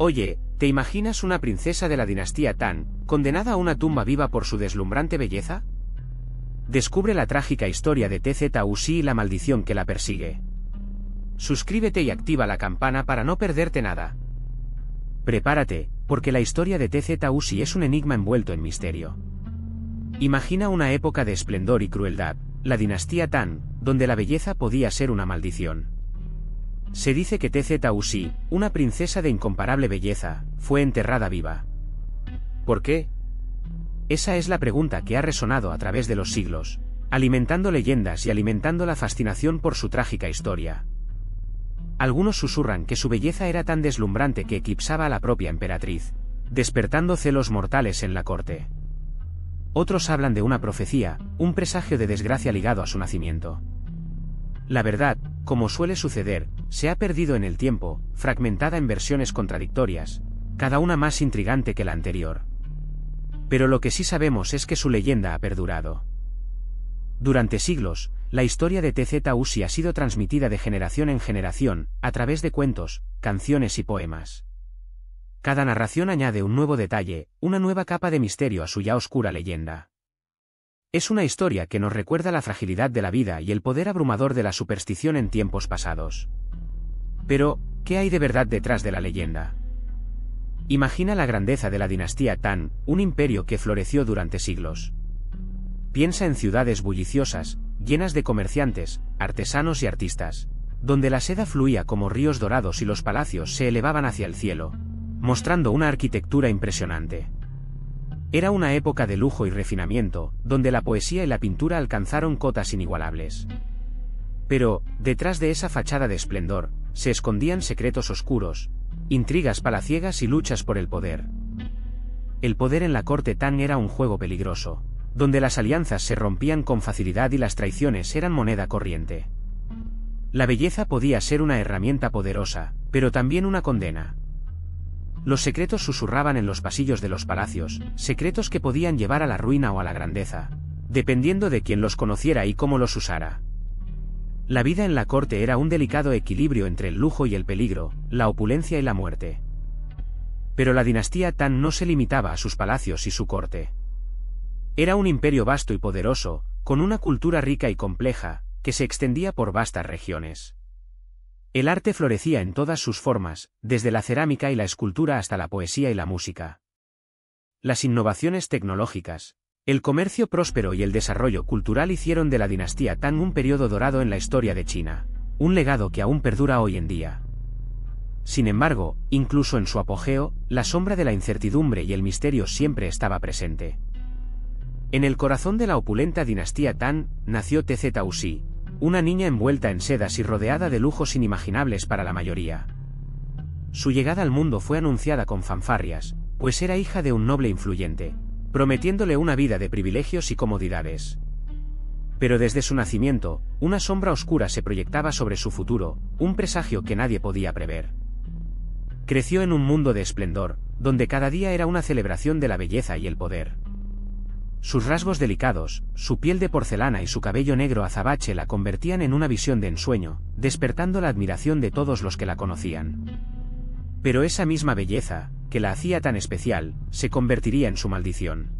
Oye, ¿te imaginas una princesa de la dinastía Tang, condenada a una tumba viva por su deslumbrante belleza? Descubre la trágica historia de TZUC y la maldición que la persigue. Suscríbete y activa la campana para no perderte nada. Prepárate, porque la historia de TZUC es un enigma envuelto en misterio. Imagina una época de esplendor y crueldad, la dinastía Tang, donde la belleza podía ser una maldición. Se dice que TZUC, una princesa de incomparable belleza, fue enterrada viva. ¿Por qué? Esa es la pregunta que ha resonado a través de los siglos, alimentando leyendas y alimentando la fascinación por su trágica historia. Algunos susurran que su belleza era tan deslumbrante que eclipsaba a la propia emperatriz, despertando celos mortales en la corte. Otros hablan de una profecía, un presagio de desgracia ligado a su nacimiento. La verdad, como suele suceder, se ha perdido en el tiempo, fragmentada en versiones contradictorias, cada una más intrigante que la anterior. Pero lo que sí sabemos es que su leyenda ha perdurado. Durante siglos, la historia de TZUC ha sido transmitida de generación en generación, a través de cuentos, canciones y poemas. Cada narración añade un nuevo detalle, una nueva capa de misterio a su ya oscura leyenda. Es una historia que nos recuerda la fragilidad de la vida y el poder abrumador de la superstición en tiempos pasados. Pero, ¿qué hay de verdad detrás de la leyenda? Imagina la grandeza de la dinastía Tang, un imperio que floreció durante siglos. Piensa en ciudades bulliciosas, llenas de comerciantes, artesanos y artistas, donde la seda fluía como ríos dorados y los palacios se elevaban hacia el cielo, mostrando una arquitectura impresionante. Era una época de lujo y refinamiento, donde la poesía y la pintura alcanzaron cotas inigualables. Pero, detrás de esa fachada de esplendor, se escondían secretos oscuros, intrigas palaciegas y luchas por el poder. El poder en la corte Tang era un juego peligroso, donde las alianzas se rompían con facilidad y las traiciones eran moneda corriente. La belleza podía ser una herramienta poderosa, pero también una condena. Los secretos susurraban en los pasillos de los palacios, secretos que podían llevar a la ruina o a la grandeza, dependiendo de quien los conociera y cómo los usara. La vida en la corte era un delicado equilibrio entre el lujo y el peligro, la opulencia y la muerte. Pero la dinastía Tang no se limitaba a sus palacios y su corte. Era un imperio vasto y poderoso, con una cultura rica y compleja, que se extendía por vastas regiones. El arte florecía en todas sus formas, desde la cerámica y la escultura hasta la poesía y la música. Las innovaciones tecnológicas, el comercio próspero y el desarrollo cultural hicieron de la dinastía Tang un periodo dorado en la historia de China, un legado que aún perdura hoy en día. Sin embargo, incluso en su apogeo, la sombra de la incertidumbre y el misterio siempre estaba presente. En el corazón de la opulenta dinastía Tang, nació TZUC, una niña envuelta en sedas y rodeada de lujos inimaginables para la mayoría. Su llegada al mundo fue anunciada con fanfarrias, pues era hija de un noble influyente, prometiéndole una vida de privilegios y comodidades. Pero desde su nacimiento, una sombra oscura se proyectaba sobre su futuro, un presagio que nadie podía prever. Creció en un mundo de esplendor, donde cada día era una celebración de la belleza y el poder. Sus rasgos delicados, su piel de porcelana y su cabello negro azabache la convertían en una visión de ensueño, despertando la admiración de todos los que la conocían. Pero esa misma belleza, que la hacía tan especial, se convertiría en su maldición.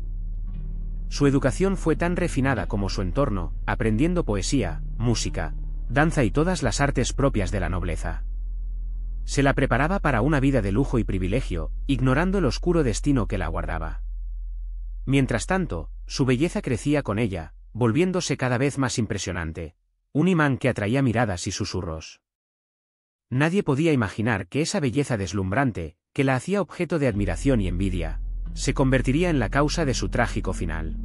Su educación fue tan refinada como su entorno, aprendiendo poesía, música, danza y todas las artes propias de la nobleza. Se la preparaba para una vida de lujo y privilegio, ignorando el oscuro destino que la aguardaba. Mientras tanto, su belleza crecía con ella, volviéndose cada vez más impresionante, un imán que atraía miradas y susurros. Nadie podía imaginar que esa belleza deslumbrante, que la hacía objeto de admiración y envidia, se convertiría en la causa de su trágico final.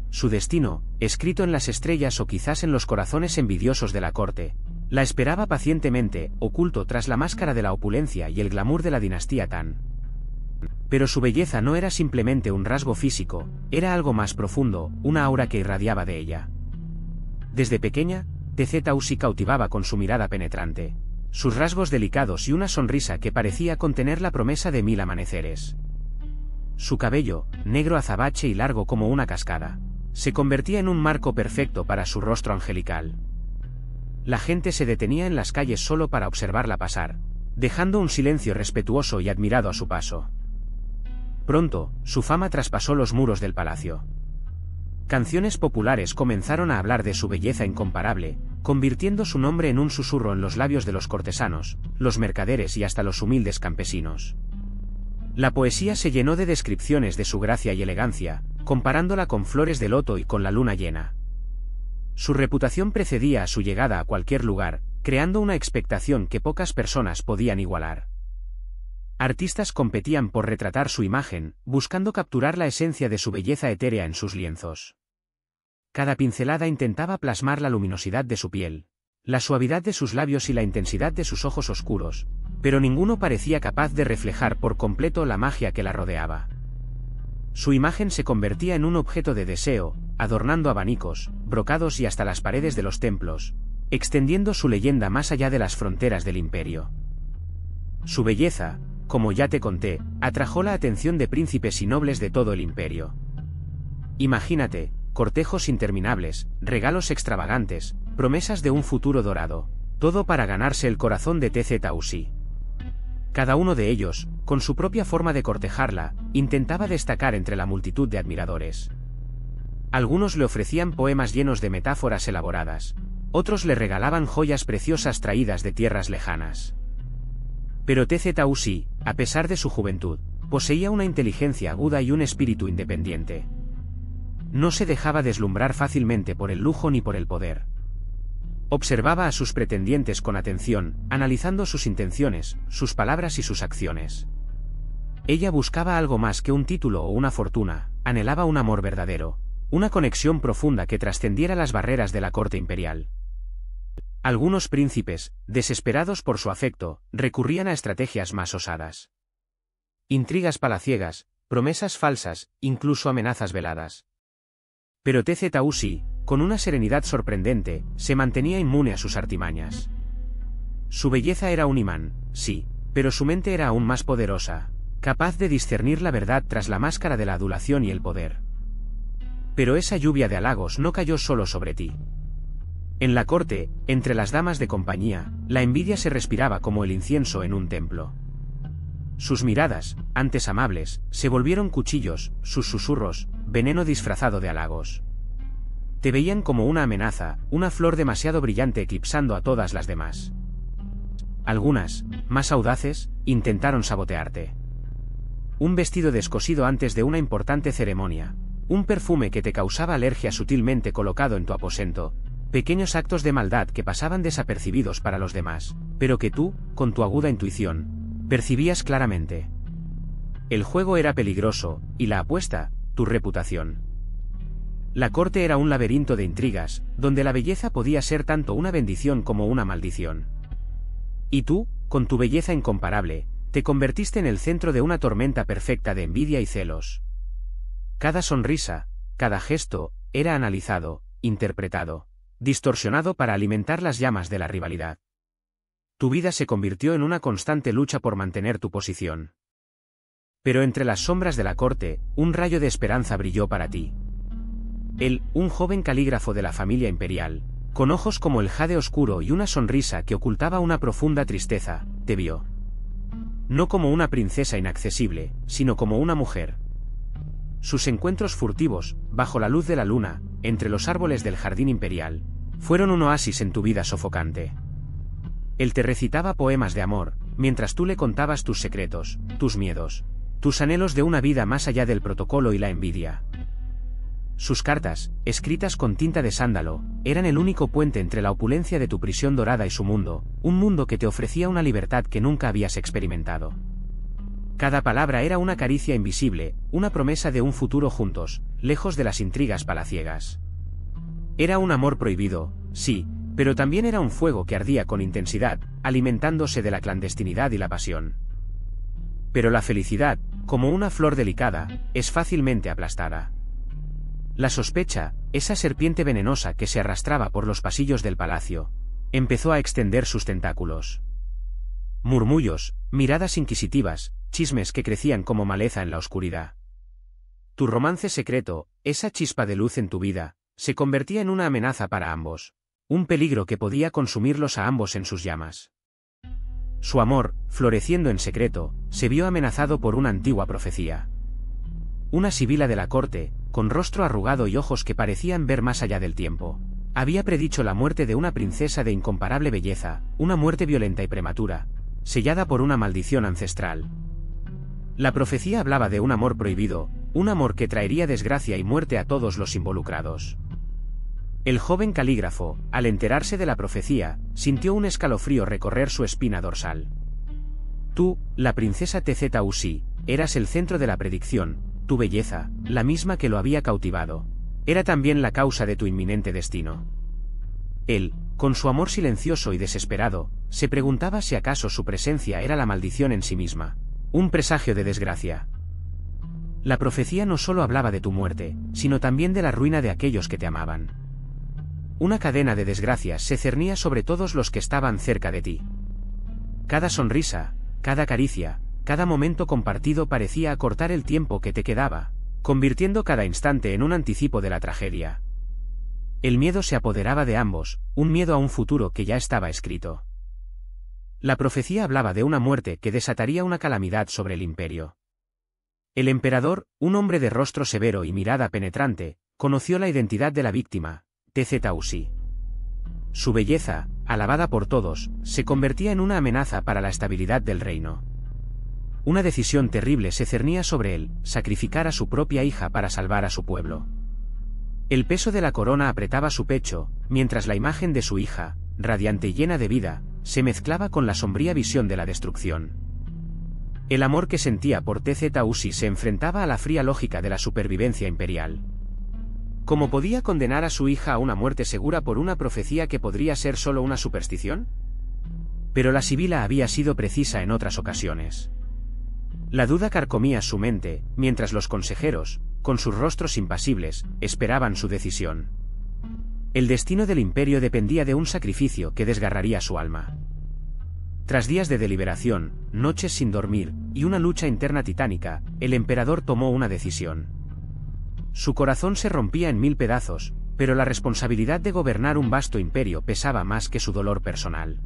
Su destino, escrito en las estrellas o quizás en los corazones envidiosos de la corte, la esperaba pacientemente, oculto tras la máscara de la opulencia y el glamour de la dinastía Tang. Pero su belleza no era simplemente un rasgo físico, era algo más profundo, una aura que irradiaba de ella. Desde pequeña, TZUC cautivaba con su mirada penetrante, sus rasgos delicados y una sonrisa que parecía contener la promesa de 1000 amaneceres. Su cabello, negro azabache y largo como una cascada, se convertía en un marco perfecto para su rostro angelical. La gente se detenía en las calles solo para observarla pasar, dejando un silencio respetuoso y admirado a su paso. Pronto, su fama traspasó los muros del palacio. Canciones populares comenzaron a hablar de su belleza incomparable, convirtiendo su nombre en un susurro en los labios de los cortesanos, los mercaderes y hasta los humildes campesinos. La poesía se llenó de descripciones de su gracia y elegancia, comparándola con flores de loto y con la luna llena. Su reputación precedía a su llegada a cualquier lugar, creando una expectación que pocas personas podían igualar. Artistas competían por retratar su imagen, buscando capturar la esencia de su belleza etérea en sus lienzos. Cada pincelada intentaba plasmar la luminosidad de su piel, la suavidad de sus labios y la intensidad de sus ojos oscuros, pero ninguno parecía capaz de reflejar por completo la magia que la rodeaba. Su imagen se convertía en un objeto de deseo, adornando abanicos, brocados y hasta las paredes de los templos, extendiendo su leyenda más allá de las fronteras del imperio. Su belleza, como ya te conté, atrajo la atención de príncipes y nobles de todo el imperio. Imagínate, cortejos interminables, regalos extravagantes, promesas de un futuro dorado, todo para ganarse el corazón de Tz-Tausí. Cada uno de ellos, con su propia forma de cortejarla, intentaba destacar entre la multitud de admiradores. Algunos le ofrecían poemas llenos de metáforas elaboradas, otros le regalaban joyas preciosas traídas de tierras lejanas. Pero Tz-Tausí, a pesar de su juventud, poseía una inteligencia aguda y un espíritu independiente. No se dejaba deslumbrar fácilmente por el lujo ni por el poder. Observaba a sus pretendientes con atención, analizando sus intenciones, sus palabras y sus acciones. Ella buscaba algo más que un título o una fortuna, anhelaba un amor verdadero, una conexión profunda que trascendiera las barreras de la corte imperial. Algunos príncipes, desesperados por su afecto, recurrían a estrategias más osadas. Intrigas palaciegas, promesas falsas, incluso amenazas veladas. Pero Tz-Tausí, con una serenidad sorprendente, se mantenía inmune a sus artimañas. Su belleza era un imán, sí, pero su mente era aún más poderosa, capaz de discernir la verdad tras la máscara de la adulación y el poder. Pero esa lluvia de halagos no cayó solo sobre ti. En la corte, entre las damas de compañía, la envidia se respiraba como el incienso en un templo. Sus miradas, antes amables, se volvieron cuchillos, sus susurros, veneno disfrazado de halagos. Te veían como una amenaza, una flor demasiado brillante eclipsando a todas las demás. Algunas, más audaces, intentaron sabotearte. Un vestido descosido antes de una importante ceremonia, un perfume que te causaba alergia sutilmente colocado en tu aposento, pequeños actos de maldad que pasaban desapercibidos para los demás, pero que tú, con tu aguda intuición, percibías claramente. El juego era peligroso, y la apuesta, tu reputación. La corte era un laberinto de intrigas, donde la belleza podía ser tanto una bendición como una maldición. Y tú, con tu belleza incomparable, te convertiste en el centro de una tormenta perfecta de envidia y celos. Cada sonrisa, cada gesto, era analizado, interpretado, distorsionado para alimentar las llamas de la rivalidad. Tu vida se convirtió en una constante lucha por mantener tu posición. Pero entre las sombras de la corte, un rayo de esperanza brilló para ti. Él, un joven calígrafo de la familia imperial, con ojos como el jade oscuro y una sonrisa que ocultaba una profunda tristeza, te vio. No como una princesa inaccesible, sino como una mujer. Sus encuentros furtivos, bajo la luz de la luna, entre los árboles del jardín imperial, fueron un oasis en tu vida sofocante. Él te recitaba poemas de amor, mientras tú le contabas tus secretos, tus miedos, tus anhelos de una vida más allá del protocolo y la envidia. Sus cartas, escritas con tinta de sándalo, eran el único puente entre la opulencia de tu prisión dorada y su mundo, un mundo que te ofrecía una libertad que nunca habías experimentado. Cada palabra era una caricia invisible, una promesa de un futuro juntos, lejos de las intrigas palaciegas. Era un amor prohibido, sí, pero también era un fuego que ardía con intensidad, alimentándose de la clandestinidad y la pasión. Pero la felicidad, como una flor delicada, es fácilmente aplastada. La sospecha, esa serpiente venenosa que se arrastraba por los pasillos del palacio, empezó a extender sus tentáculos. Murmullos, miradas inquisitivas, chismes que crecían como maleza en la oscuridad. Tu romance secreto, esa chispa de luz en tu vida, se convertía en una amenaza para ambos, un peligro que podía consumirlos a ambos en sus llamas. Su amor, floreciendo en secreto, se vio amenazado por una antigua profecía. Una sibila de la corte, con rostro arrugado y ojos que parecían ver más allá del tiempo, había predicho la muerte de una princesa de incomparable belleza, una muerte violenta y prematura, sellada por una maldición ancestral. La profecía hablaba de un amor prohibido, un amor que traería desgracia y muerte a todos los involucrados. El joven calígrafo, al enterarse de la profecía, sintió un escalofrío recorrer su espina dorsal. Tú, la princesa Tz-Uzi, eras el centro de la predicción, tu belleza, la misma que lo había cautivado, era también la causa de tu inminente destino. Él, con su amor silencioso y desesperado, se preguntaba si acaso su presencia era la maldición en sí misma, un presagio de desgracia. La profecía no solo hablaba de tu muerte, sino también de la ruina de aquellos que te amaban. Una cadena de desgracias se cernía sobre todos los que estaban cerca de ti. Cada sonrisa, cada caricia, cada momento compartido parecía acortar el tiempo que te quedaba, convirtiendo cada instante en un anticipo de la tragedia. El miedo se apoderaba de ambos, un miedo a un futuro que ya estaba escrito. La profecía hablaba de una muerte que desataría una calamidad sobre el imperio. El emperador, un hombre de rostro severo y mirada penetrante, conoció la identidad de la víctima, Tz-Uzi. Su belleza, alabada por todos, se convertía en una amenaza para la estabilidad del reino. Una decisión terrible se cernía sobre él, sacrificar a su propia hija para salvar a su pueblo. El peso de la corona apretaba su pecho, mientras la imagen de su hija, radiante y llena de vida, se mezclaba con la sombría visión de la destrucción. El amor que sentía por Tz-Uzi se enfrentaba a la fría lógica de la supervivencia imperial. ¿Cómo podía condenar a su hija a una muerte segura por una profecía que podría ser solo una superstición? Pero la sibila había sido precisa en otras ocasiones. La duda carcomía su mente, mientras los consejeros, con sus rostros impasibles, esperaban su decisión. El destino del imperio dependía de un sacrificio que desgarraría su alma. Tras días de deliberación, noches sin dormir, y una lucha interna titánica, el emperador tomó una decisión. Su corazón se rompía en 1000 pedazos, pero la responsabilidad de gobernar un vasto imperio pesaba más que su dolor personal.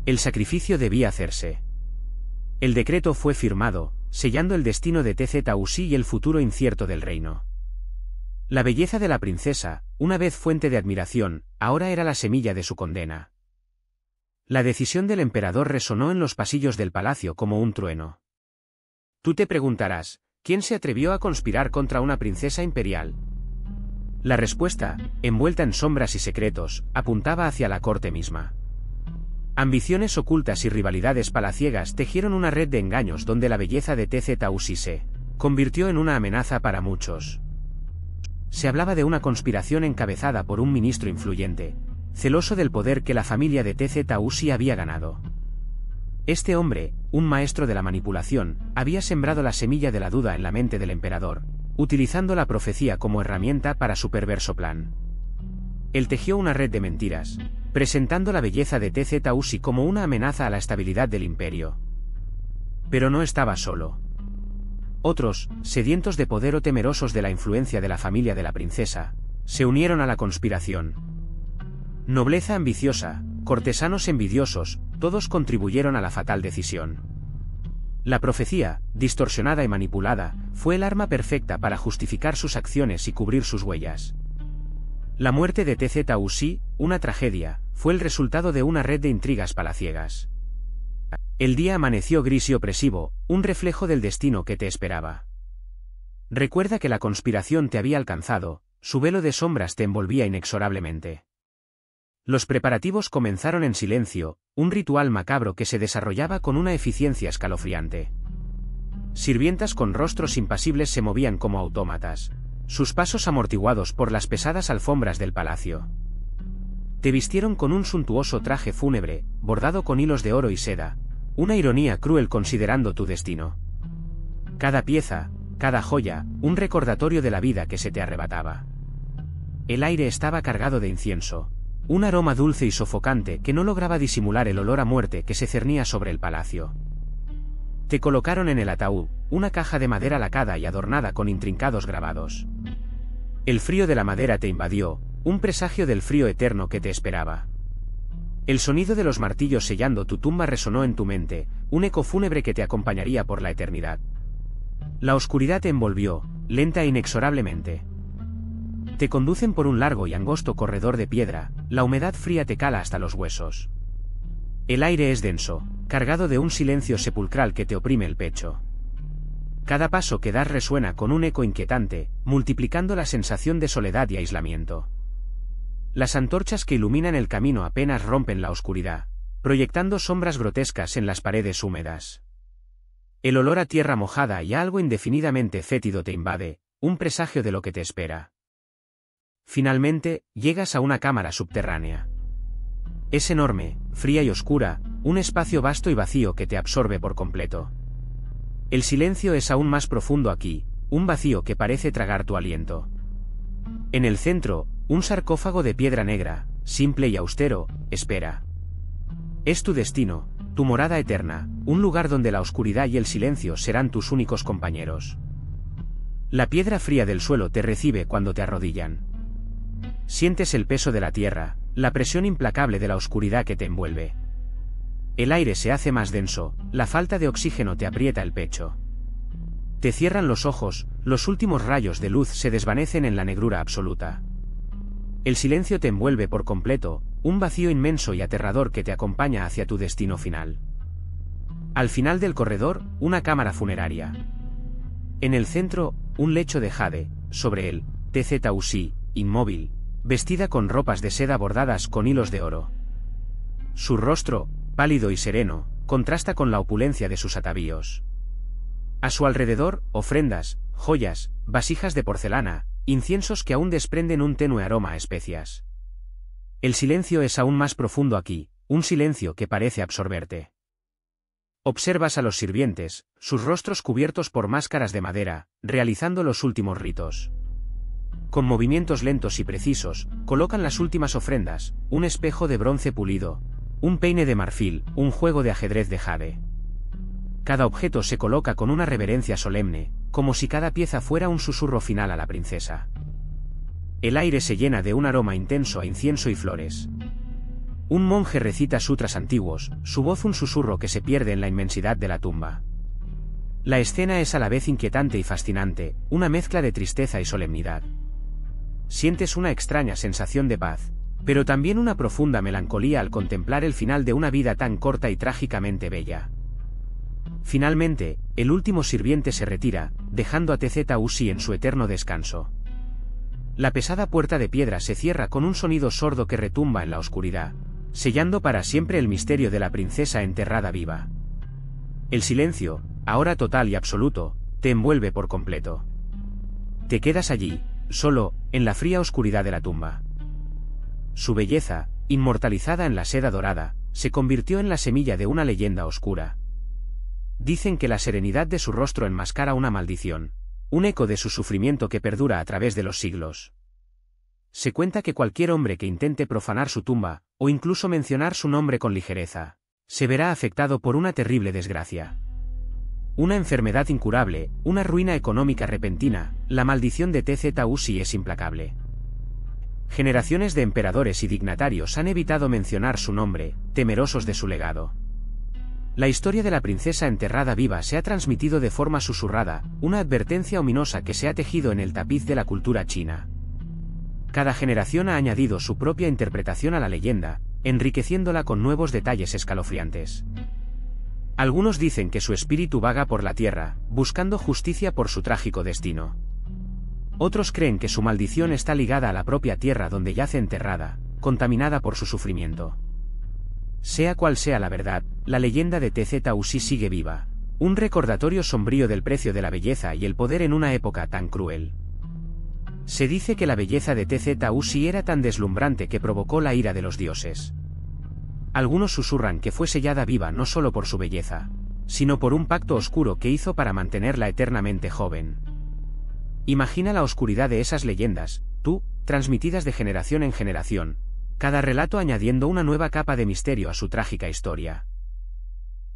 El sacrificio debía hacerse. El decreto fue firmado, sellando el destino de Tz-Uzi y el futuro incierto del reino. La belleza de la princesa, una vez fuente de admiración, ahora era la semilla de su condena. La decisión del emperador resonó en los pasillos del palacio como un trueno. Tú te preguntarás, ¿quién se atrevió a conspirar contra una princesa imperial? La respuesta, envuelta en sombras y secretos, apuntaba hacia la corte misma. Ambiciones ocultas y rivalidades palaciegas tejieron una red de engaños donde la belleza de Tz-Uzi se convirtió en una amenaza para muchos. Se hablaba de una conspiración encabezada por un ministro influyente, celoso del poder que la familia de Tz-Uzi había ganado. Este hombre, un maestro de la manipulación, había sembrado la semilla de la duda en la mente del emperador, utilizando la profecía como herramienta para su perverso plan. Él tejió una red de mentiras, presentando la belleza de Tz-Uzi como una amenaza a la estabilidad del imperio. Pero no estaba solo. Otros, sedientos de poder o temerosos de la influencia de la familia de la princesa, se unieron a la conspiración. Nobleza ambiciosa, cortesanos envidiosos, todos contribuyeron a la fatal decisión. La profecía, distorsionada y manipulada, fue el arma perfecta para justificar sus acciones y cubrir sus huellas. La muerte de Tz-Uzi, una tragedia, fue el resultado de una red de intrigas palaciegas. El día amaneció gris y opresivo, un reflejo del destino que te esperaba. Recuerda que la conspiración te había alcanzado, su velo de sombras te envolvía inexorablemente. Los preparativos comenzaron en silencio, un ritual macabro que se desarrollaba con una eficiencia escalofriante. Sirvientas con rostros impasibles se movían como autómatas, sus pasos amortiguados por las pesadas alfombras del palacio. Te vistieron con un suntuoso traje fúnebre, bordado con hilos de oro y seda, una ironía cruel considerando tu destino. Cada pieza, cada joya, un recordatorio de la vida que se te arrebataba. El aire estaba cargado de incienso, un aroma dulce y sofocante que no lograba disimular el olor a muerte que se cernía sobre el palacio. Te colocaron en el ataúd, una caja de madera lacada y adornada con intrincados grabados. El frío de la madera te invadió, un presagio del frío eterno que te esperaba. El sonido de los martillos sellando tu tumba resonó en tu mente, un eco fúnebre que te acompañaría por la eternidad. La oscuridad te envolvió, lenta e inexorablemente. Te conducen por un largo y angosto corredor de piedra, la humedad fría te cala hasta los huesos. El aire es denso, cargado de un silencio sepulcral que te oprime el pecho. Cada paso que das resuena con un eco inquietante, multiplicando la sensación de soledad y aislamiento. Las antorchas que iluminan el camino apenas rompen la oscuridad, proyectando sombras grotescas en las paredes húmedas. El olor a tierra mojada y a algo indefinidamente fétido te invade, un presagio de lo que te espera. Finalmente, llegas a una cámara subterránea. Es enorme, fría y oscura, un espacio vasto y vacío que te absorbe por completo. El silencio es aún más profundo aquí, un vacío que parece tragar tu aliento. En el centro, un sarcófago de piedra negra, simple y austero, espera. Es tu destino, tu morada eterna, un lugar donde la oscuridad y el silencio serán tus únicos compañeros. La piedra fría del suelo te recibe cuando te arrodillan. Sientes el peso de la tierra, la presión implacable de la oscuridad que te envuelve. El aire se hace más denso, la falta de oxígeno te aprieta el pecho. Te cierran los ojos, los últimos rayos de luz se desvanecen en la negrura absoluta. El silencio te envuelve por completo, un vacío inmenso y aterrador que te acompaña hacia tu destino final. Al final del corredor, una cámara funeraria. En el centro, un lecho de jade, sobre él, TZUC, inmóvil, vestida con ropas de seda bordadas con hilos de oro. Su rostro, pálido y sereno, contrasta con la opulencia de sus atavíos. A su alrededor, ofrendas, joyas, vasijas de porcelana, inciensos que aún desprenden un tenue aroma a especias. El silencio es aún más profundo aquí, un silencio que parece absorberte. Observas a los sirvientes, sus rostros cubiertos por máscaras de madera, realizando los últimos ritos. Con movimientos lentos y precisos, colocan las últimas ofrendas, un espejo de bronce pulido, un peine de marfil, un juego de ajedrez de jade. Cada objeto se coloca con una reverencia solemne, como si cada pieza fuera un susurro final a la princesa. El aire se llena de un aroma intenso a incienso y flores. Un monje recita sutras antiguos, su voz un susurro que se pierde en la inmensidad de la tumba. La escena es a la vez inquietante y fascinante, una mezcla de tristeza y solemnidad. Sientes una extraña sensación de paz, pero también una profunda melancolía al contemplar el final de una vida tan corta y trágicamente bella. Finalmente, el último sirviente se retira, dejando a TZUC en su eterno descanso. La pesada puerta de piedra se cierra con un sonido sordo que retumba en la oscuridad, sellando para siempre el misterio de la princesa enterrada viva. El silencio, ahora total y absoluto, te envuelve por completo. Te quedas allí, solo, en la fría oscuridad de la tumba. Su belleza, inmortalizada en la seda dorada, se convirtió en la semilla de una leyenda oscura. Dicen que la serenidad de su rostro enmascara una maldición, un eco de su sufrimiento que perdura a través de los siglos. Se cuenta que cualquier hombre que intente profanar su tumba, o incluso mencionar su nombre con ligereza, se verá afectado por una terrible desgracia. Una enfermedad incurable, una ruina económica repentina, la maldición de TZUC es implacable. Generaciones de emperadores y dignatarios han evitado mencionar su nombre, temerosos de su legado. La historia de la princesa enterrada viva se ha transmitido de forma susurrada, una advertencia ominosa que se ha tejido en el tapiz de la cultura china. Cada generación ha añadido su propia interpretación a la leyenda, enriqueciéndola con nuevos detalles escalofriantes. Algunos dicen que su espíritu vaga por la tierra, buscando justicia por su trágico destino. Otros creen que su maldición está ligada a la propia tierra donde yace enterrada, contaminada por su sufrimiento. Sea cual sea la verdad, la leyenda de TZUC sigue viva, un recordatorio sombrío del precio de la belleza y el poder en una época tan cruel. Se dice que la belleza de TZUC era tan deslumbrante que provocó la ira de los dioses. Algunos susurran que fue sellada viva no solo por su belleza, sino por un pacto oscuro que hizo para mantenerla eternamente joven. Imagina la oscuridad de esas leyendas, transmitidas de generación en generación, cada relato añadiendo una nueva capa de misterio a su trágica historia.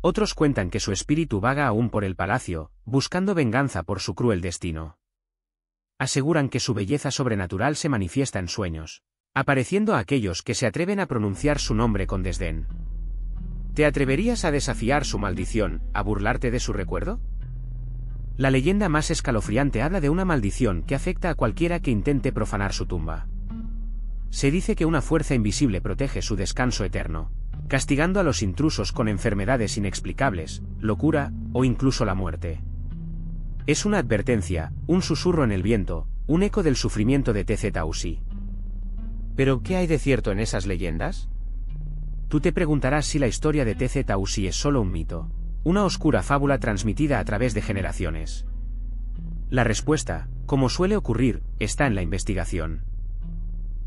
Otros cuentan que su espíritu vaga aún por el palacio, buscando venganza por su cruel destino. Aseguran que su belleza sobrenatural se manifiesta en sueños, apareciendo a aquellos que se atreven a pronunciar su nombre con desdén. ¿Te atreverías a desafiar su maldición, a burlarte de su recuerdo? La leyenda más escalofriante habla de una maldición que afecta a cualquiera que intente profanar su tumba. Se dice que una fuerza invisible protege su descanso eterno, castigando a los intrusos con enfermedades inexplicables, locura, o incluso la muerte. Es una advertencia, un susurro en el viento, un eco del sufrimiento de Tz-Tausí. ¿Pero qué hay de cierto en esas leyendas? Tú te preguntarás si la historia de Tz-Tausí es solo un mito, una oscura fábula transmitida a través de generaciones. La respuesta, como suele ocurrir, está en la investigación.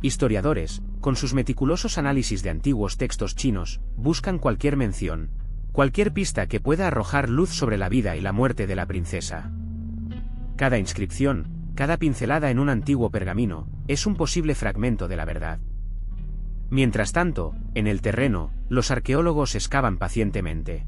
Historiadores, con sus meticulosos análisis de antiguos textos chinos, buscan cualquier mención, cualquier pista que pueda arrojar luz sobre la vida y la muerte de la princesa. Cada inscripción, cada pincelada en un antiguo pergamino, es un posible fragmento de la verdad. Mientras tanto, en el terreno, los arqueólogos excavan pacientemente.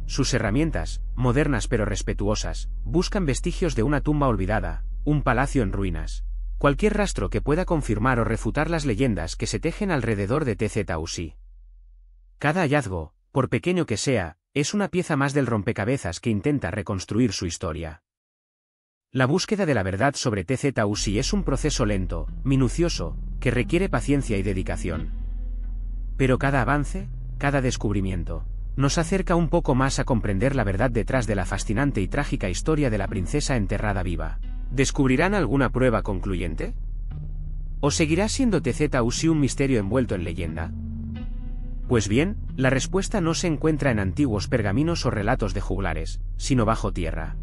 Sus herramientas, modernas pero respetuosas, buscan vestigios de una tumba olvidada, un palacio en ruinas, cualquier rastro que pueda confirmar o refutar las leyendas que se tejen alrededor de Tz-Tausí. Cada hallazgo, por pequeño que sea, es una pieza más del rompecabezas que intenta reconstruir su historia. La búsqueda de la verdad sobre Tz-Tausí es un proceso lento, minucioso, que requiere paciencia y dedicación. Pero cada avance, cada descubrimiento, nos acerca un poco más a comprender la verdad detrás de la fascinante y trágica historia de la princesa enterrada viva. ¿Descubrirán alguna prueba concluyente? ¿O seguirá siendo Tz-Tausí un misterio envuelto en leyenda? Pues bien, la respuesta no se encuentra en antiguos pergaminos o relatos de juglares, sino bajo tierra.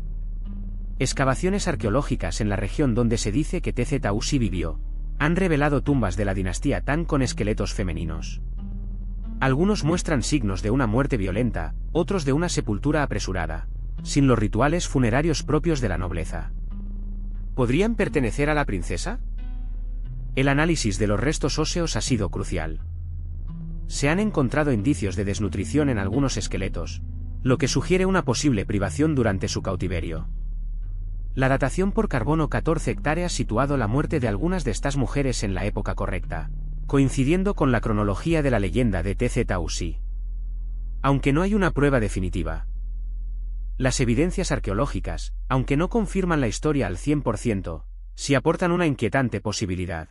Excavaciones arqueológicas en la región donde se dice que Tz-Tausí vivió han revelado tumbas de la dinastía Tang con esqueletos femeninos. Algunos muestran signos de una muerte violenta, otros de una sepultura apresurada, sin los rituales funerarios propios de la nobleza. ¿Podrían pertenecer a la princesa? El análisis de los restos óseos ha sido crucial. Se han encontrado indicios de desnutrición en algunos esqueletos, lo que sugiere una posible privación durante su cautiverio. La datación por carbono 14 hectáreas situado la muerte de algunas de estas mujeres en la época correcta, coincidiendo con la cronología de la leyenda de Tz-Tausí. Aunque no hay una prueba definitiva, las evidencias arqueológicas, aunque no confirman la historia al 100%, sí aportan una inquietante posibilidad.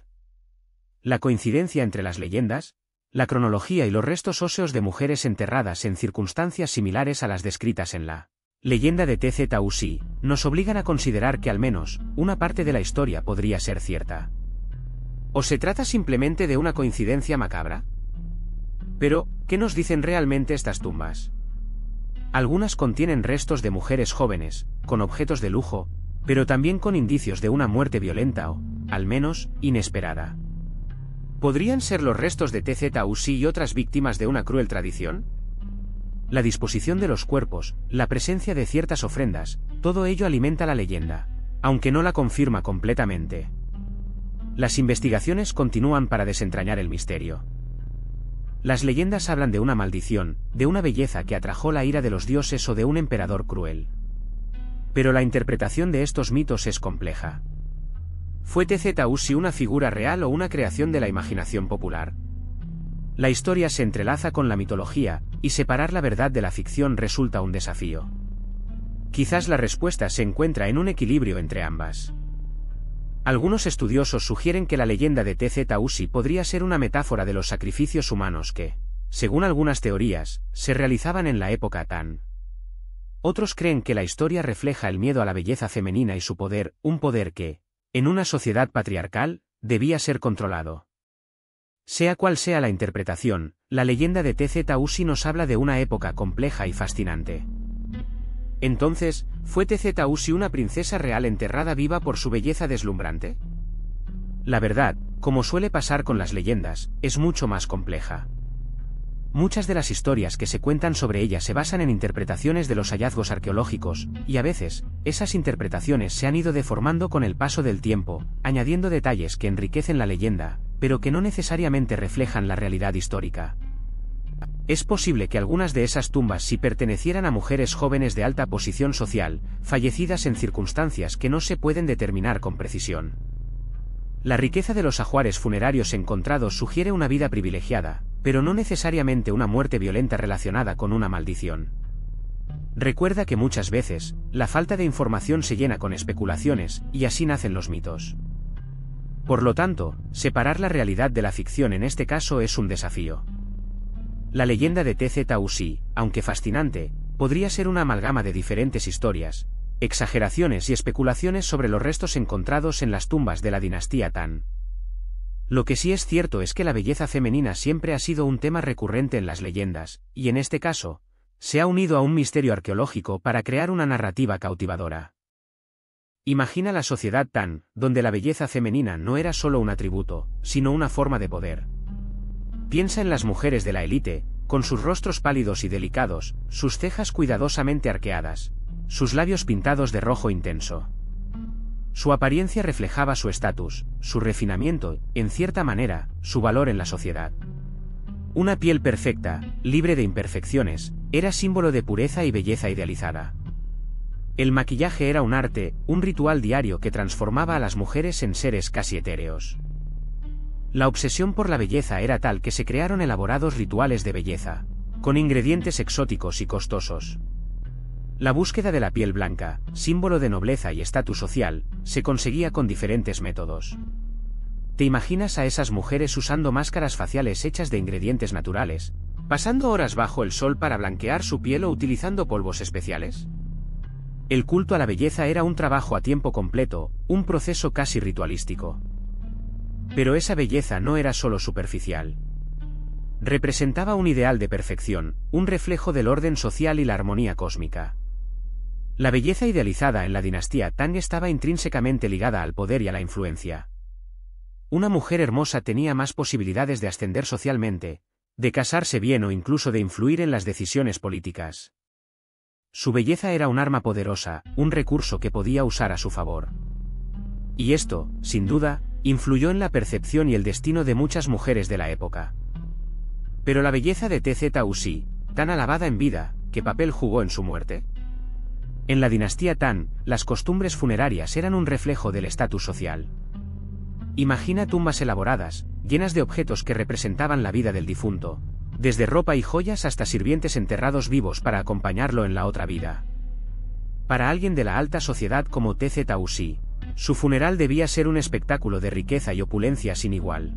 La coincidencia entre las leyendas, la cronología y los restos óseos de mujeres enterradas en circunstancias similares a las descritas en la leyenda de Tz-Tausí, nos obligan a considerar que al menos, una parte de la historia podría ser cierta. ¿O se trata simplemente de una coincidencia macabra? Pero, ¿qué nos dicen realmente estas tumbas? Algunas contienen restos de mujeres jóvenes, con objetos de lujo, pero también con indicios de una muerte violenta o, al menos, inesperada. ¿Podrían ser los restos de Tz-Tausí y otras víctimas de una cruel tradición? La disposición de los cuerpos, la presencia de ciertas ofrendas, todo ello alimenta la leyenda, aunque no la confirma completamente. Las investigaciones continúan para desentrañar el misterio. Las leyendas hablan de una maldición, de una belleza que atrajo la ira de los dioses o de un emperador cruel. Pero la interpretación de estos mitos es compleja. ¿Fue Tz-Tausí una figura real o una creación de la imaginación popular? La historia se entrelaza con la mitología, y separar la verdad de la ficción resulta un desafío. Quizás la respuesta se encuentra en un equilibrio entre ambas. Algunos estudiosos sugieren que la leyenda de Tz-Tausí podría ser una metáfora de los sacrificios humanos que, según algunas teorías, se realizaban en la época Tang. Otros creen que la historia refleja el miedo a la belleza femenina y su poder, un poder que, en una sociedad patriarcal, debía ser controlado. Sea cual sea la interpretación, la leyenda de Tz-Tausí nos habla de una época compleja y fascinante. Entonces, ¿fue Tz-Tausí una princesa real enterrada viva por su belleza deslumbrante? La verdad, como suele pasar con las leyendas, es mucho más compleja. Muchas de las historias que se cuentan sobre ella se basan en interpretaciones de los hallazgos arqueológicos, y a veces, esas interpretaciones se han ido deformando con el paso del tiempo, añadiendo detalles que enriquecen la leyenda, pero que no necesariamente reflejan la realidad histórica. Es posible que algunas de esas tumbas sí pertenecieran a mujeres jóvenes de alta posición social, fallecidas en circunstancias que no se pueden determinar con precisión. La riqueza de los ajuares funerarios encontrados sugiere una vida privilegiada, pero no necesariamente una muerte violenta relacionada con una maldición. Recuerda que muchas veces, la falta de información se llena con especulaciones, y así nacen los mitos. Por lo tanto, separar la realidad de la ficción en este caso es un desafío. La leyenda de TZUC, aunque fascinante, podría ser una amalgama de diferentes historias, exageraciones y especulaciones sobre los restos encontrados en las tumbas de la dinastía Tang. Lo que sí es cierto es que la belleza femenina siempre ha sido un tema recurrente en las leyendas, y en este caso, se ha unido a un misterio arqueológico para crear una narrativa cautivadora. Imagina la sociedad Tang, donde la belleza femenina no era solo un atributo, sino una forma de poder. Piensa en las mujeres de la élite, con sus rostros pálidos y delicados, sus cejas cuidadosamente arqueadas, sus labios pintados de rojo intenso. Su apariencia reflejaba su estatus, su refinamiento, en cierta manera, su valor en la sociedad. Una piel perfecta, libre de imperfecciones, era símbolo de pureza y belleza idealizada. El maquillaje era un arte, un ritual diario que transformaba a las mujeres en seres casi etéreos. La obsesión por la belleza era tal que se crearon elaborados rituales de belleza, con ingredientes exóticos y costosos. La búsqueda de la piel blanca, símbolo de nobleza y estatus social, se conseguía con diferentes métodos. ¿Te imaginas a esas mujeres usando máscaras faciales hechas de ingredientes naturales, pasando horas bajo el sol para blanquear su piel o utilizando polvos especiales? El culto a la belleza era un trabajo a tiempo completo, un proceso casi ritualístico. Pero esa belleza no era solo superficial. Representaba un ideal de perfección, un reflejo del orden social y la armonía cósmica. La belleza idealizada en la dinastía Tang estaba intrínsecamente ligada al poder y a la influencia. Una mujer hermosa tenía más posibilidades de ascender socialmente, de casarse bien o incluso de influir en las decisiones políticas. Su belleza era un arma poderosa, un recurso que podía usar a su favor. Y esto, sin duda, influyó en la percepción y el destino de muchas mujeres de la época. Pero la belleza de TZUC, tan alabada en vida, ¿qué papel jugó en su muerte? En la dinastía Tang, las costumbres funerarias eran un reflejo del estatus social. Imagina tumbas elaboradas, llenas de objetos que representaban la vida del difunto, desde ropa y joyas hasta sirvientes enterrados vivos para acompañarlo en la otra vida. Para alguien de la alta sociedad como TZUC, su funeral debía ser un espectáculo de riqueza y opulencia sin igual.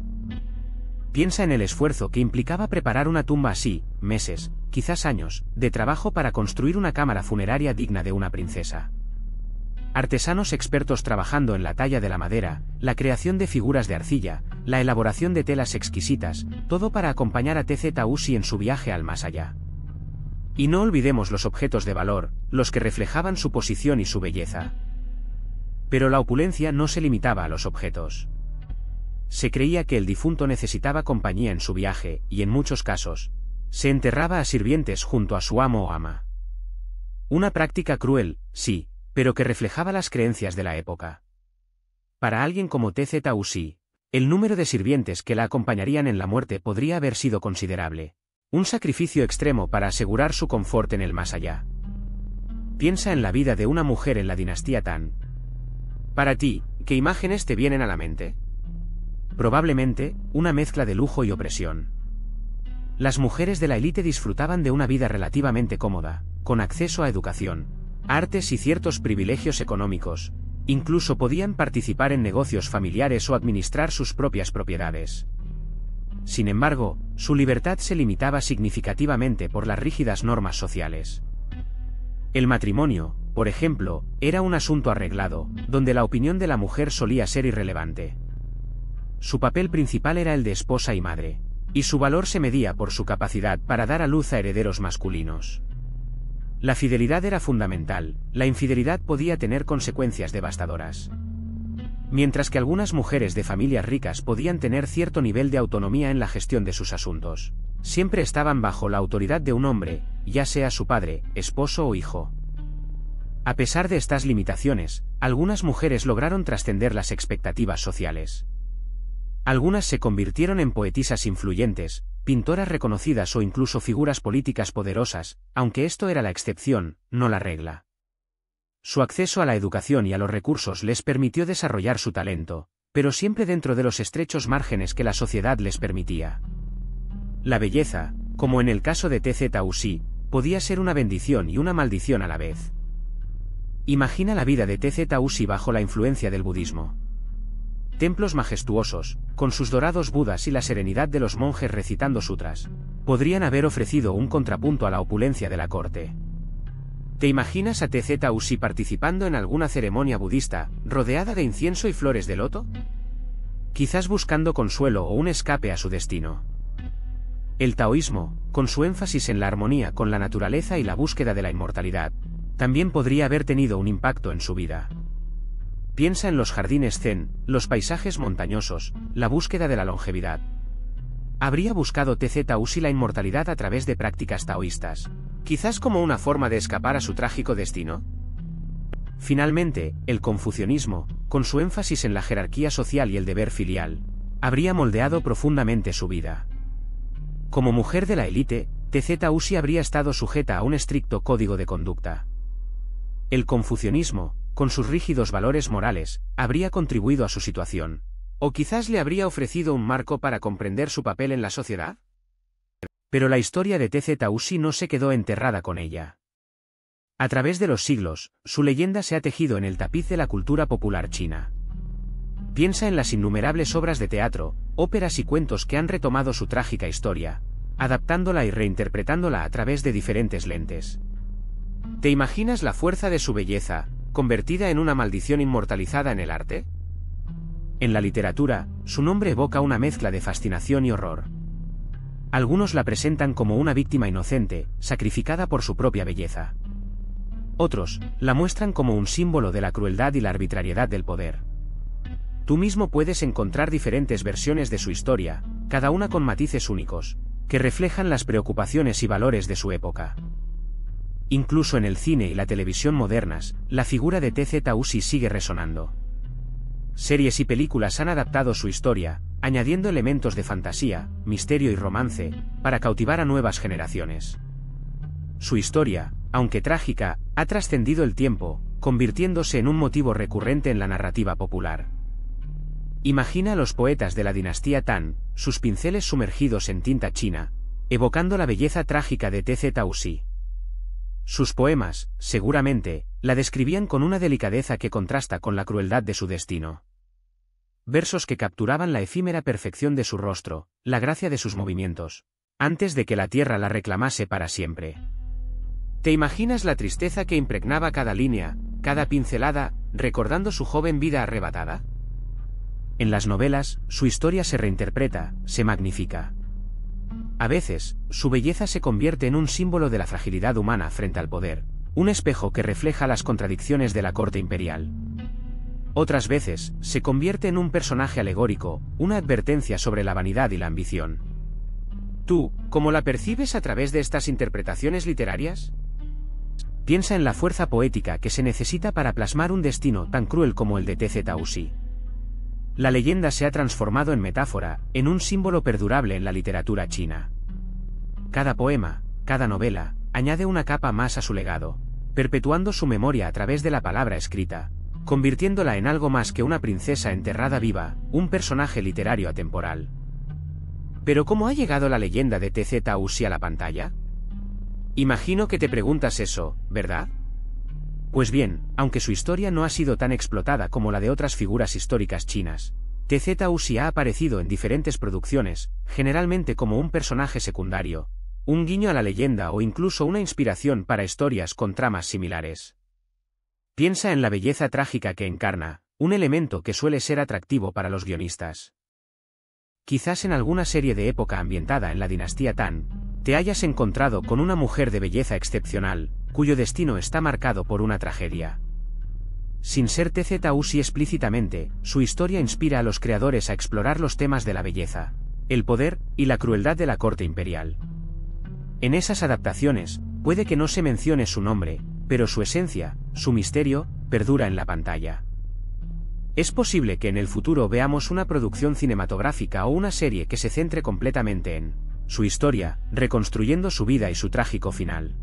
Piensa en el esfuerzo que implicaba preparar una tumba así, meses, quizás años, de trabajo para construir una cámara funeraria digna de una princesa. Artesanos expertos trabajando en la talla de la madera, la creación de figuras de arcilla, la elaboración de telas exquisitas, todo para acompañar a TZUC en su viaje al más allá. Y no olvidemos los objetos de valor, los que reflejaban su posición y su belleza. Pero la opulencia no se limitaba a los objetos. Se creía que el difunto necesitaba compañía en su viaje, y en muchos casos, se enterraba a sirvientes junto a su amo o ama. Una práctica cruel, sí, pero que reflejaba las creencias de la época. Para alguien como TZUC, el número de sirvientes que la acompañarían en la muerte podría haber sido considerable. Un sacrificio extremo para asegurar su confort en el más allá. Piensa en la vida de una mujer en la dinastía Tang. Para ti, ¿qué imágenes te vienen a la mente? Probablemente, una mezcla de lujo y opresión. Las mujeres de la élite disfrutaban de una vida relativamente cómoda, con acceso a educación, artes y ciertos privilegios económicos, incluso podían participar en negocios familiares o administrar sus propias propiedades. Sin embargo, su libertad se limitaba significativamente por las rígidas normas sociales. El matrimonio, por ejemplo, era un asunto arreglado, donde la opinión de la mujer solía ser irrelevante. Su papel principal era el de esposa y madre, y su valor se medía por su capacidad para dar a luz a herederos masculinos. La fidelidad era fundamental, la infidelidad podía tener consecuencias devastadoras. Mientras que algunas mujeres de familias ricas podían tener cierto nivel de autonomía en la gestión de sus asuntos, siempre estaban bajo la autoridad de un hombre, ya sea su padre, esposo o hijo. A pesar de estas limitaciones, algunas mujeres lograron trascender las expectativas sociales. Algunas se convirtieron en poetisas influyentes, pintoras reconocidas o incluso figuras políticas poderosas, aunque esto era la excepción, no la regla. Su acceso a la educación y a los recursos les permitió desarrollar su talento, pero siempre dentro de los estrechos márgenes que la sociedad les permitía. La belleza, como en el caso de TZUC, podía ser una bendición y una maldición a la vez. Imagina la vida de TZUC bajo la influencia del budismo. Templos majestuosos, con sus dorados budas y la serenidad de los monjes recitando sutras, podrían haber ofrecido un contrapunto a la opulencia de la corte. ¿Te imaginas a TZUC participando en alguna ceremonia budista, rodeada de incienso y flores de loto? Quizás buscando consuelo o un escape a su destino. El taoísmo, con su énfasis en la armonía con la naturaleza y la búsqueda de la inmortalidad, también podría haber tenido un impacto en su vida. Piensa en los jardines zen, los paisajes montañosos, la búsqueda de la longevidad. ¿Habría buscado TZUC la inmortalidad a través de prácticas taoístas, quizás como una forma de escapar a su trágico destino? Finalmente, el confucianismo, con su énfasis en la jerarquía social y el deber filial, habría moldeado profundamente su vida. Como mujer de la élite, TZUC habría estado sujeta a un estricto código de conducta. El confucianismo, con sus rígidos valores morales, habría contribuido a su situación. ¿O quizás le habría ofrecido un marco para comprender su papel en la sociedad? Pero la historia de TZUC no se quedó enterrada con ella. A través de los siglos, su leyenda se ha tejido en el tapiz de la cultura popular china. Piensa en las innumerables obras de teatro, óperas y cuentos que han retomado su trágica historia, adaptándola y reinterpretándola a través de diferentes lentes. ¿Te imaginas la fuerza de su belleza, convertida en una maldición inmortalizada en el arte? En la literatura, su nombre evoca una mezcla de fascinación y horror. Algunos la presentan como una víctima inocente, sacrificada por su propia belleza. Otros, la muestran como un símbolo de la crueldad y la arbitrariedad del poder. Tú mismo puedes encontrar diferentes versiones de su historia, cada una con matices únicos, que reflejan las preocupaciones y valores de su época. Incluso en el cine y la televisión modernas, la figura de TZUC sigue resonando. Series y películas han adaptado su historia, añadiendo elementos de fantasía, misterio y romance, para cautivar a nuevas generaciones. Su historia, aunque trágica, ha trascendido el tiempo, convirtiéndose en un motivo recurrente en la narrativa popular. Imagina a los poetas de la dinastía Tang, sus pinceles sumergidos en tinta china, evocando la belleza trágica de TZUC. Sus poemas, seguramente, la describían con una delicadeza que contrasta con la crueldad de su destino. Versos que capturaban la efímera perfección de su rostro, la gracia de sus movimientos, antes de que la tierra la reclamase para siempre. ¿Te imaginas la tristeza que impregnaba cada línea, cada pincelada, recordando su joven vida arrebatada? En las novelas, su historia se reinterpreta, se magnifica. A veces, su belleza se convierte en un símbolo de la fragilidad humana frente al poder, un espejo que refleja las contradicciones de la corte imperial. Otras veces, se convierte en un personaje alegórico, una advertencia sobre la vanidad y la ambición. ¿Tú, cómo la percibes a través de estas interpretaciones literarias? Piensa en la fuerza poética que se necesita para plasmar un destino tan cruel como el de TZUC. La leyenda se ha transformado en metáfora, en un símbolo perdurable en la literatura china. Cada poema, cada novela, añade una capa más a su legado, perpetuando su memoria a través de la palabra escrita, convirtiéndola en algo más que una princesa enterrada viva, un personaje literario atemporal. ¿Pero cómo ha llegado la leyenda de TZUC a la pantalla? Imagino que te preguntas eso, ¿verdad? Pues bien, aunque su historia no ha sido tan explotada como la de otras figuras históricas chinas, TZUC ha aparecido en diferentes producciones, generalmente como un personaje secundario, un guiño a la leyenda o incluso una inspiración para historias con tramas similares. Piensa en la belleza trágica que encarna, un elemento que suele ser atractivo para los guionistas. Quizás en alguna serie de época ambientada en la dinastía Tang, te hayas encontrado con una mujer de belleza excepcional, cuyo destino está marcado por una tragedia. Sin ser TZUC explícitamente, su historia inspira a los creadores a explorar los temas de la belleza, el poder y la crueldad de la corte imperial. En esas adaptaciones, puede que no se mencione su nombre, pero su esencia, su misterio, perdura en la pantalla. Es posible que en el futuro veamos una producción cinematográfica o una serie que se centre completamente en su historia, reconstruyendo su vida y su trágico final.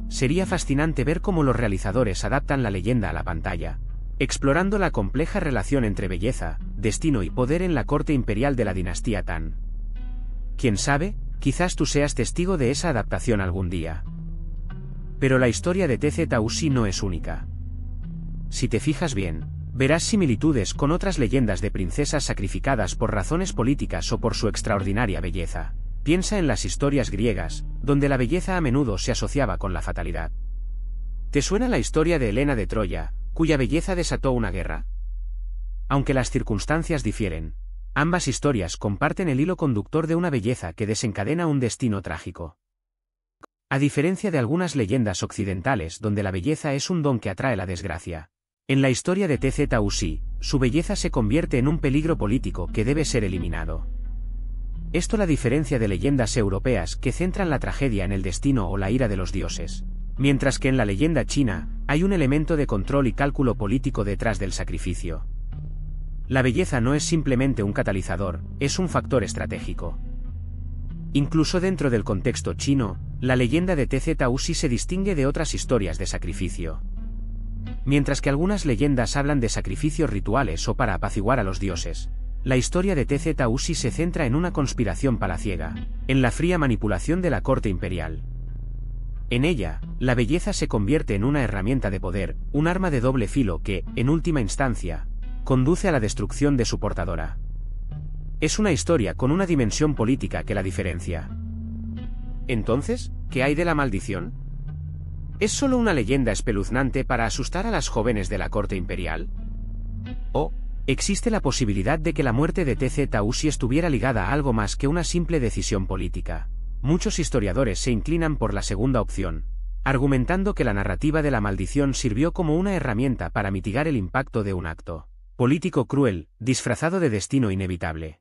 Sería fascinante ver cómo los realizadores adaptan la leyenda a la pantalla, explorando la compleja relación entre belleza, destino y poder en la corte imperial de la dinastía Tang. Quién sabe, quizás tú seas testigo de esa adaptación algún día. Pero la historia de TZUC no es única. Si te fijas bien, verás similitudes con otras leyendas de princesas sacrificadas por razones políticas o por su extraordinaria belleza. Piensa en las historias griegas, donde la belleza a menudo se asociaba con la fatalidad. ¿Te suena la historia de Helena de Troya, cuya belleza desató una guerra? Aunque las circunstancias difieren, ambas historias comparten el hilo conductor de una belleza que desencadena un destino trágico. A diferencia de algunas leyendas occidentales donde la belleza es un don que atrae la desgracia, en la historia de TZUC, su belleza se convierte en un peligro político que debe ser eliminado. Esto la diferencia de leyendas europeas que centran la tragedia en el destino o la ira de los dioses, mientras que en la leyenda china, hay un elemento de control y cálculo político detrás del sacrificio. La belleza no es simplemente un catalizador, es un factor estratégico. Incluso dentro del contexto chino, la leyenda de TZUC se distingue de otras historias de sacrificio. Mientras que algunas leyendas hablan de sacrificios rituales o para apaciguar a los dioses, la historia de TZUC se centra en una conspiración palaciega, en la fría manipulación de la corte imperial. En ella, la belleza se convierte en una herramienta de poder, un arma de doble filo que, en última instancia, conduce a la destrucción de su portadora. Es una historia con una dimensión política que la diferencia. Entonces, ¿qué hay de la maldición? ¿Es solo una leyenda espeluznante para asustar a las jóvenes de la corte imperial? ¿O existe la posibilidad de que la muerte de TZUC estuviera ligada a algo más que una simple decisión política? Muchos historiadores se inclinan por la segunda opción, argumentando que la narrativa de la maldición sirvió como una herramienta para mitigar el impacto de un acto político cruel, disfrazado de destino inevitable.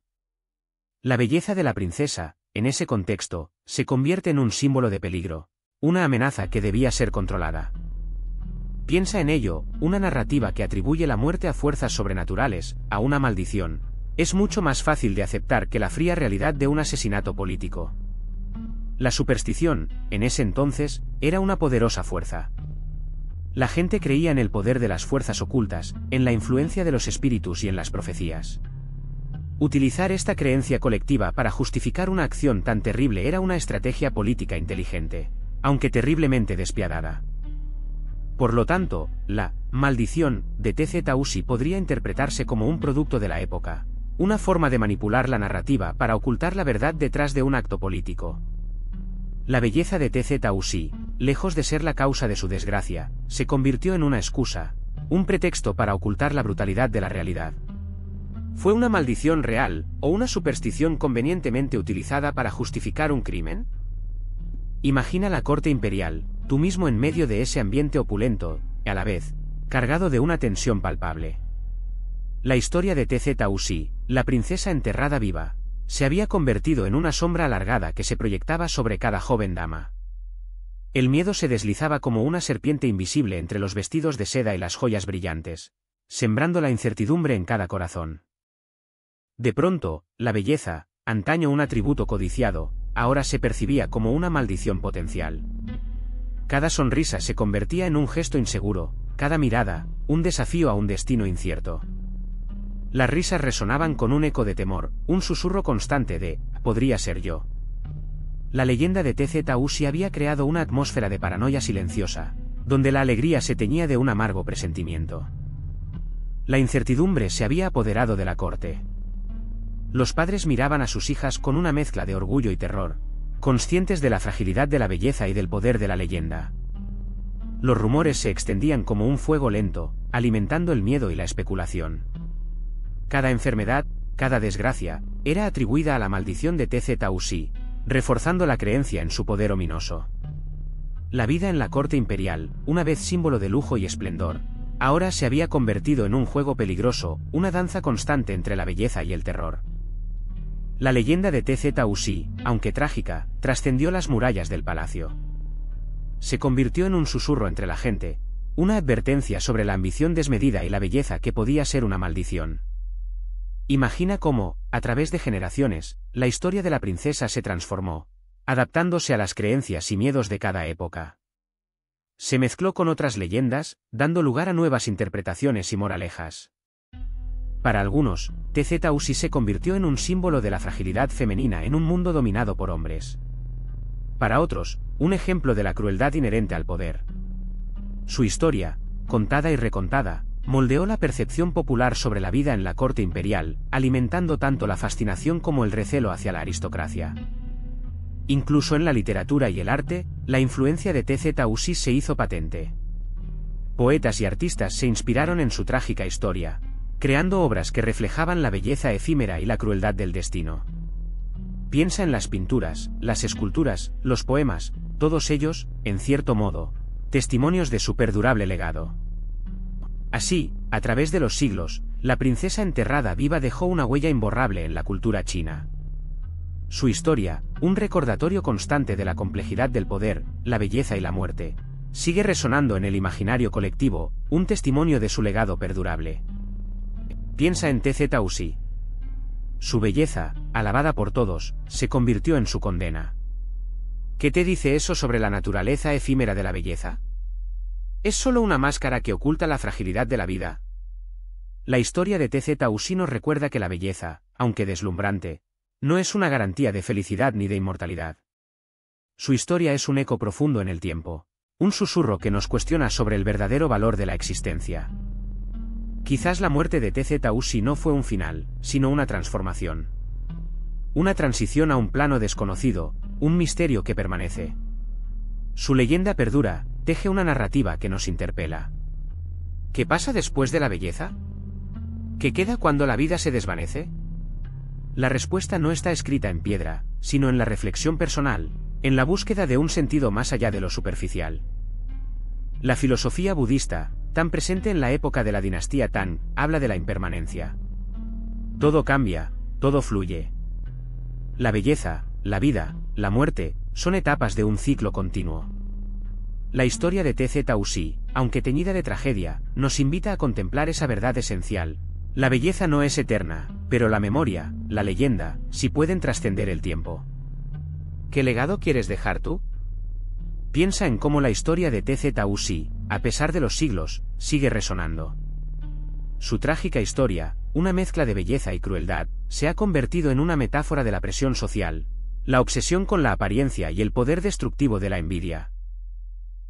La belleza de la princesa, en ese contexto, se convierte en un símbolo de peligro, una amenaza que debía ser controlada. Piensa en ello, una narrativa que atribuye la muerte a fuerzas sobrenaturales, a una maldición, es mucho más fácil de aceptar que la fría realidad de un asesinato político. La superstición, en ese entonces, era una poderosa fuerza. La gente creía en el poder de las fuerzas ocultas, en la influencia de los espíritus y en las profecías. Utilizar esta creencia colectiva para justificar una acción tan terrible era una estrategia política inteligente, aunque terriblemente despiadada. Por lo tanto, la maldición de TZUC podría interpretarse como un producto de la época, una forma de manipular la narrativa para ocultar la verdad detrás de un acto político. La belleza de TZUC, lejos de ser la causa de su desgracia, se convirtió en una excusa, un pretexto para ocultar la brutalidad de la realidad. ¿Fue una maldición real, o una superstición convenientemente utilizada para justificar un crimen? Imagina la corte imperial, tú mismo en medio de ese ambiente opulento, y a la vez, cargado de una tensión palpable. La historia de TZUC, la princesa enterrada viva, se había convertido en una sombra alargada que se proyectaba sobre cada joven dama. El miedo se deslizaba como una serpiente invisible entre los vestidos de seda y las joyas brillantes, sembrando la incertidumbre en cada corazón. De pronto, la belleza, antaño un atributo codiciado, ahora se percibía como una maldición potencial. Cada sonrisa se convertía en un gesto inseguro, cada mirada, un desafío a un destino incierto. Las risas resonaban con un eco de temor, un susurro constante de «podría ser yo». La leyenda de TZUC había creado una atmósfera de paranoia silenciosa, donde la alegría se teñía de un amargo presentimiento. La incertidumbre se había apoderado de la corte. Los padres miraban a sus hijas con una mezcla de orgullo y terror, conscientes de la fragilidad de la belleza y del poder de la leyenda. Los rumores se extendían como un fuego lento, alimentando el miedo y la especulación. Cada enfermedad, cada desgracia, era atribuida a la maldición de TZUC, reforzando la creencia en su poder ominoso. La vida en la corte imperial, una vez símbolo de lujo y esplendor, ahora se había convertido en un juego peligroso, una danza constante entre la belleza y el terror. La leyenda de TZUC, aunque trágica, trascendió las murallas del palacio. Se convirtió en un susurro entre la gente, una advertencia sobre la ambición desmedida y la belleza que podía ser una maldición. Imagina cómo, a través de generaciones, la historia de la princesa se transformó, adaptándose a las creencias y miedos de cada época. se mezcló con otras leyendas, dando lugar a nuevas interpretaciones y moralejas. Para algunos, Tchatousi se convirtió en un símbolo de la fragilidad femenina en un mundo dominado por hombres. Para otros, un ejemplo de la crueldad inherente al poder. Su historia, contada y recontada, moldeó la percepción popular sobre la vida en la corte imperial, alimentando tanto la fascinación como el recelo hacia la aristocracia. Incluso en la literatura y el arte, la influencia de Tchatousi se hizo patente. Poetas y artistas se inspiraron en su trágica historia, creando obras que reflejaban la belleza efímera y la crueldad del destino. Piensa en las pinturas, las esculturas, los poemas, todos ellos, en cierto modo, testimonios de su perdurable legado. Así, a través de los siglos, la princesa enterrada viva dejó una huella imborrable en la cultura china. Su historia, un recordatorio constante de la complejidad del poder, la belleza y la muerte, sigue resonando en el imaginario colectivo, un testimonio de su legado perdurable. Piensa en Tchatousi. Su belleza, alabada por todos, se convirtió en su condena. ¿Qué te dice eso sobre la naturaleza efímera de la belleza? ¿Es solo una máscara que oculta la fragilidad de la vida? La historia de Tchatousi nos recuerda que la belleza, aunque deslumbrante, no es una garantía de felicidad ni de inmortalidad. Su historia es un eco profundo en el tiempo, un susurro que nos cuestiona sobre el verdadero valor de la existencia. Quizás la muerte de Tchatousi no fue un final, sino una transformación. Una transición a un plano desconocido, un misterio que permanece. Su leyenda perdura, teje una narrativa que nos interpela. ¿Qué pasa después de la belleza? ¿Qué queda cuando la vida se desvanece? La respuesta no está escrita en piedra, sino en la reflexión personal, en la búsqueda de un sentido más allá de lo superficial. La filosofía budista, tan presente en la época de la dinastía Tang, habla de la impermanencia. Todo cambia, todo fluye. La belleza, la vida, la muerte, son etapas de un ciclo continuo. La historia de Tchatousi, aunque teñida de tragedia, nos invita a contemplar esa verdad esencial. La belleza no es eterna, pero la memoria, la leyenda, sí pueden trascender el tiempo. ¿Qué legado quieres dejar tú? Piensa en cómo la historia de Tchatousi, a pesar de los siglos, sigue resonando. Su trágica historia, una mezcla de belleza y crueldad, se ha convertido en una metáfora de la presión social, la obsesión con la apariencia y el poder destructivo de la envidia.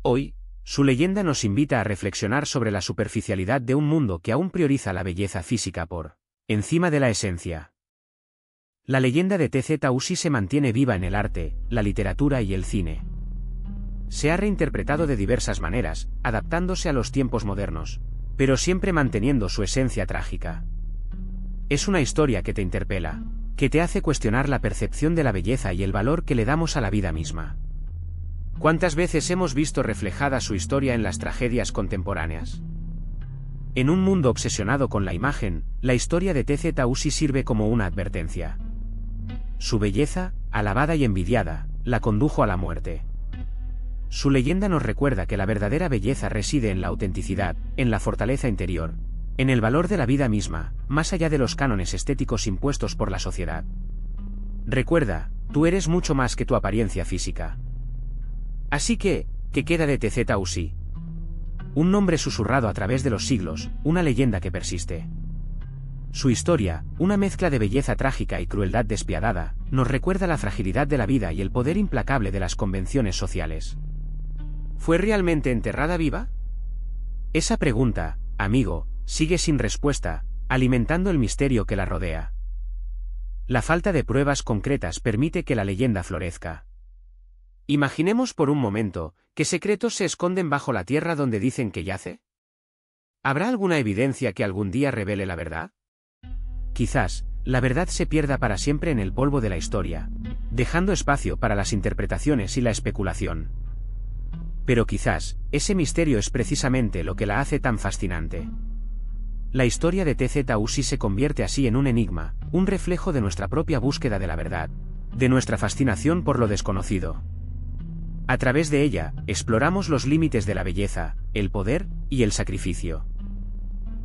Hoy, su leyenda nos invita a reflexionar sobre la superficialidad de un mundo que aún prioriza la belleza física por encima de la esencia. La leyenda de Tchatousi se mantiene viva en el arte, la literatura y el cine. Se ha reinterpretado de diversas maneras, adaptándose a los tiempos modernos, pero siempre manteniendo su esencia trágica. Es una historia que te interpela, que te hace cuestionar la percepción de la belleza y el valor que le damos a la vida misma. ¿Cuántas veces hemos visto reflejada su historia en las tragedias contemporáneas? En un mundo obsesionado con la imagen, la historia de Tchatousi sirve como una advertencia. Su belleza, alabada y envidiada, la condujo a la muerte. Su leyenda nos recuerda que la verdadera belleza reside en la autenticidad, en la fortaleza interior, en el valor de la vida misma, más allá de los cánones estéticos impuestos por la sociedad. Recuerda, tú eres mucho más que tu apariencia física. Así que, ¿qué queda de Tchatousi? Un nombre susurrado a través de los siglos, una leyenda que persiste. Su historia, una mezcla de belleza trágica y crueldad despiadada, nos recuerda la fragilidad de la vida y el poder implacable de las convenciones sociales. ¿Fue realmente enterrada viva? Esa pregunta, amigo, sigue sin respuesta, alimentando el misterio que la rodea. La falta de pruebas concretas permite que la leyenda florezca. Imaginemos por un momento, ¿qué secretos se esconden bajo la tierra donde dicen que yace? ¿Habrá alguna evidencia que algún día revele la verdad? Quizás, la verdad se pierda para siempre en el polvo de la historia, dejando espacio para las interpretaciones y la especulación. Pero quizás, ese misterio es precisamente lo que la hace tan fascinante. La historia de Tchatousi se convierte así en un enigma, un reflejo de nuestra propia búsqueda de la verdad, de nuestra fascinación por lo desconocido. A través de ella, exploramos los límites de la belleza, el poder y el sacrificio.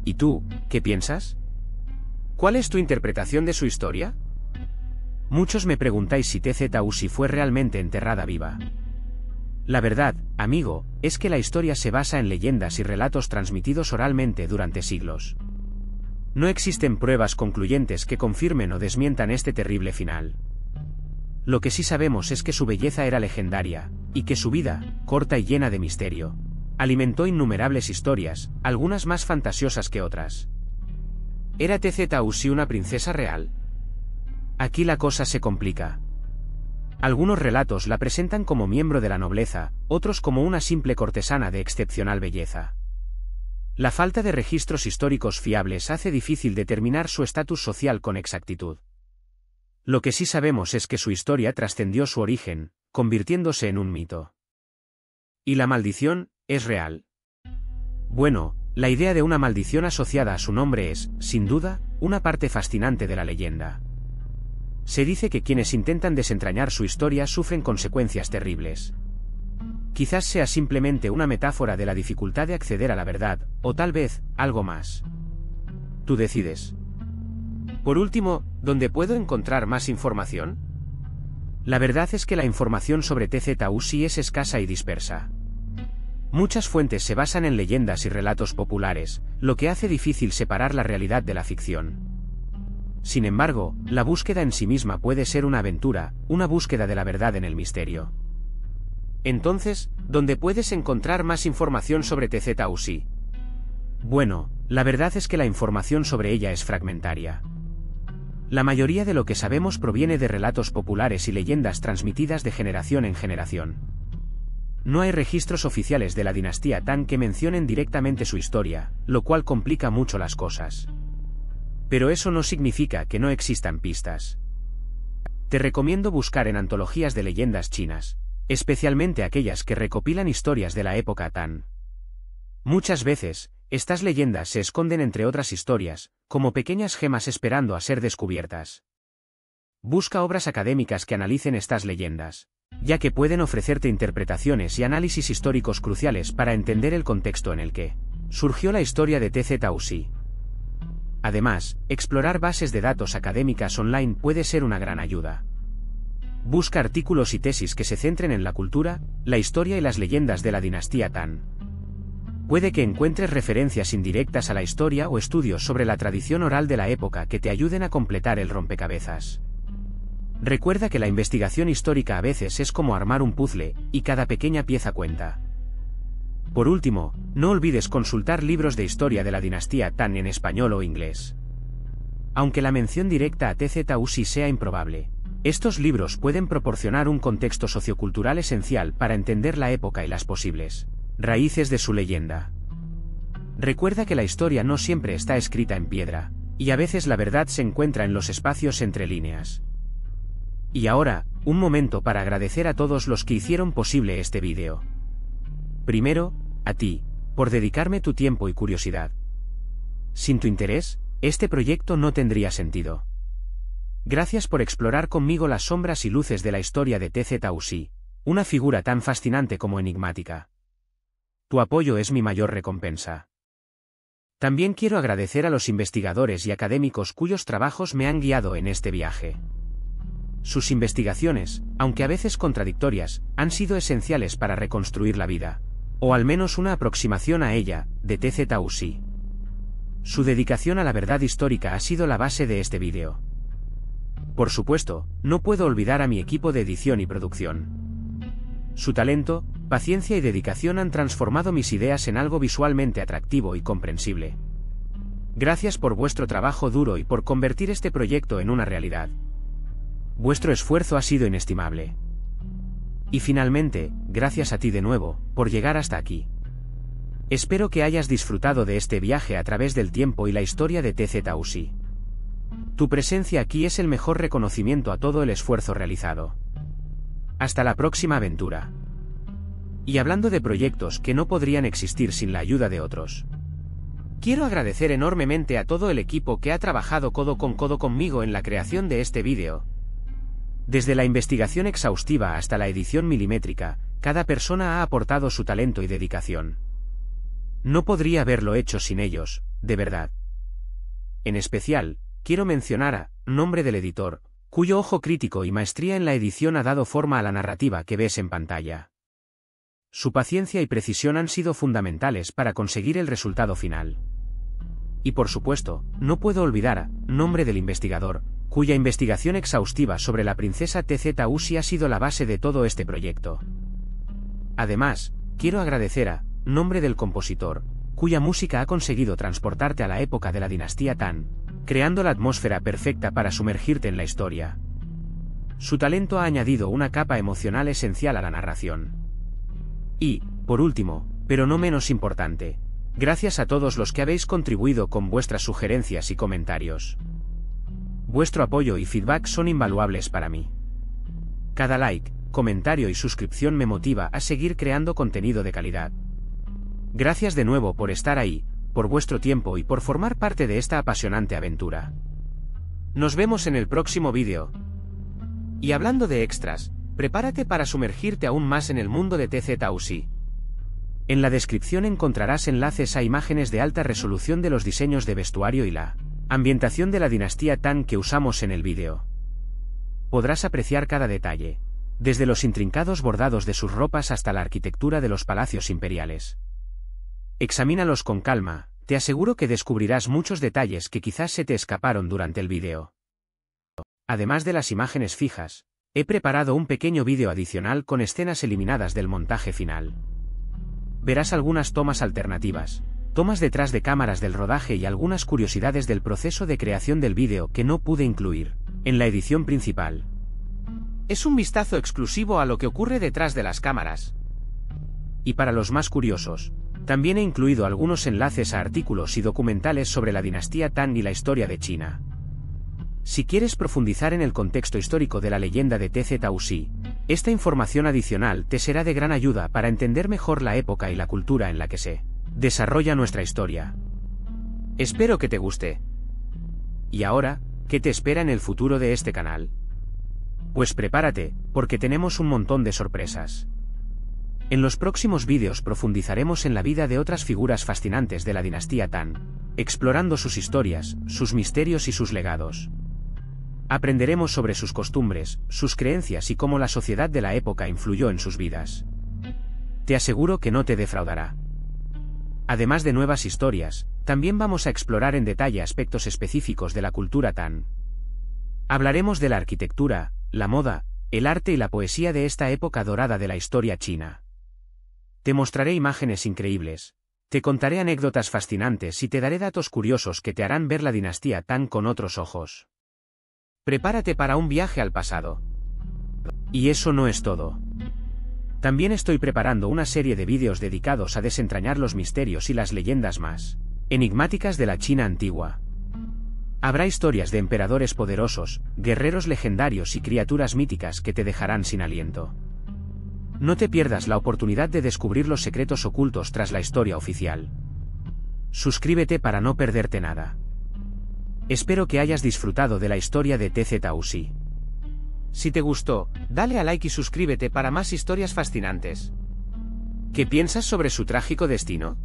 ¿Y tú, qué piensas? ¿Cuál es tu interpretación de su historia? Muchos me preguntáis si Tchatousi fue realmente enterrada viva. La verdad, amigo, es que la historia se basa en leyendas y relatos transmitidos oralmente durante siglos. No existen pruebas concluyentes que confirmen o desmientan este terrible final. Lo que sí sabemos es que su belleza era legendaria, y que su vida, corta y llena de misterio, alimentó innumerables historias, algunas más fantasiosas que otras. ¿Era Tchatausi una princesa real? Aquí la cosa se complica. Algunos relatos la presentan como miembro de la nobleza, otros como una simple cortesana de excepcional belleza. La falta de registros históricos fiables hace difícil determinar su estatus social con exactitud. Lo que sí sabemos es que su historia trascendió su origen, convirtiéndose en un mito. ¿Y la maldición es real? Bueno, la idea de una maldición asociada a su nombre es, sin duda, una parte fascinante de la leyenda. Se dice que quienes intentan desentrañar su historia sufren consecuencias terribles. Quizás sea simplemente una metáfora de la dificultad de acceder a la verdad, o tal vez, algo más. Tú decides. Por último, ¿dónde puedo encontrar más información? La verdad es que la información sobre Tchatausi es escasa y dispersa. Muchas fuentes se basan en leyendas y relatos populares, lo que hace difícil separar la realidad de la ficción. Sin embargo, la búsqueda en sí misma puede ser una aventura, una búsqueda de la verdad en el misterio. Entonces, ¿dónde puedes encontrar más información sobre Tchatausi? Bueno, la verdad es que la información sobre ella es fragmentaria. La mayoría de lo que sabemos proviene de relatos populares y leyendas transmitidas de generación en generación. No hay registros oficiales de la dinastía Tang que mencionen directamente su historia, lo cual complica mucho las cosas. Pero eso no significa que no existan pistas. Te recomiendo buscar en antologías de leyendas chinas, especialmente aquellas que recopilan historias de la época Tang. Muchas veces, estas leyendas se esconden entre otras historias, como pequeñas gemas esperando a ser descubiertas. Busca obras académicas que analicen estas leyendas, ya que pueden ofrecerte interpretaciones y análisis históricos cruciales para entender el contexto en el que surgió la historia de Tchatausi. Además, explorar bases de datos académicas online puede ser una gran ayuda. Busca artículos y tesis que se centren en la cultura, la historia y las leyendas de la dinastía Tang. Puede que encuentres referencias indirectas a la historia o estudios sobre la tradición oral de la época que te ayuden a completar el rompecabezas. Recuerda que la investigación histórica a veces es como armar un puzzle, y cada pequeña pieza cuenta. Por último, no olvides consultar libros de historia de la dinastía Tang en español o inglés. Aunque la mención directa a Tchatausi sea improbable, estos libros pueden proporcionar un contexto sociocultural esencial para entender la época y las posibles raíces de su leyenda. Recuerda que la historia no siempre está escrita en piedra, y a veces la verdad se encuentra en los espacios entre líneas. Y ahora, un momento para agradecer a todos los que hicieron posible este vídeo. Primero, a ti, por dedicarme tu tiempo y curiosidad. Sin tu interés, este proyecto no tendría sentido. Gracias por explorar conmigo las sombras y luces de la historia de Tchatausi, una figura tan fascinante como enigmática. Tu apoyo es mi mayor recompensa. También quiero agradecer a los investigadores y académicos cuyos trabajos me han guiado en este viaje. Sus investigaciones, aunque a veces contradictorias, han sido esenciales para reconstruir la vida, o al menos una aproximación a ella, de Tchatausi. Su dedicación a la verdad histórica ha sido la base de este vídeo. Por supuesto, no puedo olvidar a mi equipo de edición y producción. Su talento, paciencia y dedicación han transformado mis ideas en algo visualmente atractivo y comprensible. Gracias por vuestro trabajo duro y por convertir este proyecto en una realidad. Vuestro esfuerzo ha sido inestimable. Y finalmente, gracias a ti de nuevo, por llegar hasta aquí. Espero que hayas disfrutado de este viaje a través del tiempo y la historia de Tchatausi. Tu presencia aquí es el mejor reconocimiento a todo el esfuerzo realizado. Hasta la próxima aventura. Y hablando de proyectos que no podrían existir sin la ayuda de otros. Quiero agradecer enormemente a todo el equipo que ha trabajado codo con codo conmigo en la creación de este vídeo. Desde la investigación exhaustiva hasta la edición milimétrica, cada persona ha aportado su talento y dedicación. No podría haberlo hecho sin ellos, de verdad. En especial, quiero mencionar a nombre del editor, cuyo ojo crítico y maestría en la edición ha dado forma a la narrativa que ves en pantalla. Su paciencia y precisión han sido fundamentales para conseguir el resultado final. Y por supuesto, no puedo olvidar a Nombre del investigador, cuya investigación exhaustiva sobre la princesa TZ-Uzi ha sido la base de todo este proyecto. Además, quiero agradecer a Nombre del compositor, cuya música ha conseguido transportarte a la época de la dinastía Tang, creando la atmósfera perfecta para sumergirte en la historia. Su talento ha añadido una capa emocional esencial a la narración. Y, por último, pero no menos importante, gracias a todos los que habéis contribuido con vuestras sugerencias y comentarios. Vuestro apoyo y feedback son invaluables para mí. Cada like, comentario y suscripción me motiva a seguir creando contenido de calidad. Gracias de nuevo por estar ahí, por vuestro tiempo y por formar parte de esta apasionante aventura. Nos vemos en el próximo vídeo. Y hablando de extras, prepárate para sumergirte aún más en el mundo de TZ-Uzi. En la descripción encontrarás enlaces a imágenes de alta resolución de los diseños de vestuario y la ambientación de la dinastía Tang que usamos en el vídeo. Podrás apreciar cada detalle, desde los intrincados bordados de sus ropas hasta la arquitectura de los palacios imperiales. Examínalos con calma, te aseguro que descubrirás muchos detalles que quizás se te escaparon durante el vídeo. Además de las imágenes fijas, he preparado un pequeño vídeo adicional con escenas eliminadas del montaje final. Verás algunas tomas alternativas, tomas detrás de cámaras del rodaje y algunas curiosidades del proceso de creación del vídeo que no pude incluir en la edición principal. Es un vistazo exclusivo a lo que ocurre detrás de las cámaras. Y para los más curiosos, también he incluido algunos enlaces a artículos y documentales sobre la dinastía Tang y la historia de China. Si quieres profundizar en el contexto histórico de la leyenda de TZ-Uzi, esta información adicional te será de gran ayuda para entender mejor la época y la cultura en la que se desarrolla nuestra historia. Espero que te guste. Y ahora, ¿qué te espera en el futuro de este canal? Pues prepárate, porque tenemos un montón de sorpresas. En los próximos vídeos profundizaremos en la vida de otras figuras fascinantes de la dinastía Tang, explorando sus historias, sus misterios y sus legados. Aprenderemos sobre sus costumbres, sus creencias y cómo la sociedad de la época influyó en sus vidas. Te aseguro que no te defraudará. Además de nuevas historias, también vamos a explorar en detalle aspectos específicos de la cultura Tang. Hablaremos de la arquitectura, la moda, el arte y la poesía de esta época dorada de la historia china. Te mostraré imágenes increíbles, te contaré anécdotas fascinantes y te daré datos curiosos que te harán ver la dinastía Tang con otros ojos. Prepárate para un viaje al pasado. Y eso no es todo. También estoy preparando una serie de vídeos dedicados a desentrañar los misterios y las leyendas más enigmáticas de la China antigua. Habrá historias de emperadores poderosos, guerreros legendarios y criaturas míticas que te dejarán sin aliento. No te pierdas la oportunidad de descubrir los secretos ocultos tras la historia oficial. Suscríbete para no perderte nada. Espero que hayas disfrutado de la historia de TZ-Uzi. Si te gustó, dale a like y suscríbete para más historias fascinantes. ¿Qué piensas sobre su trágico destino?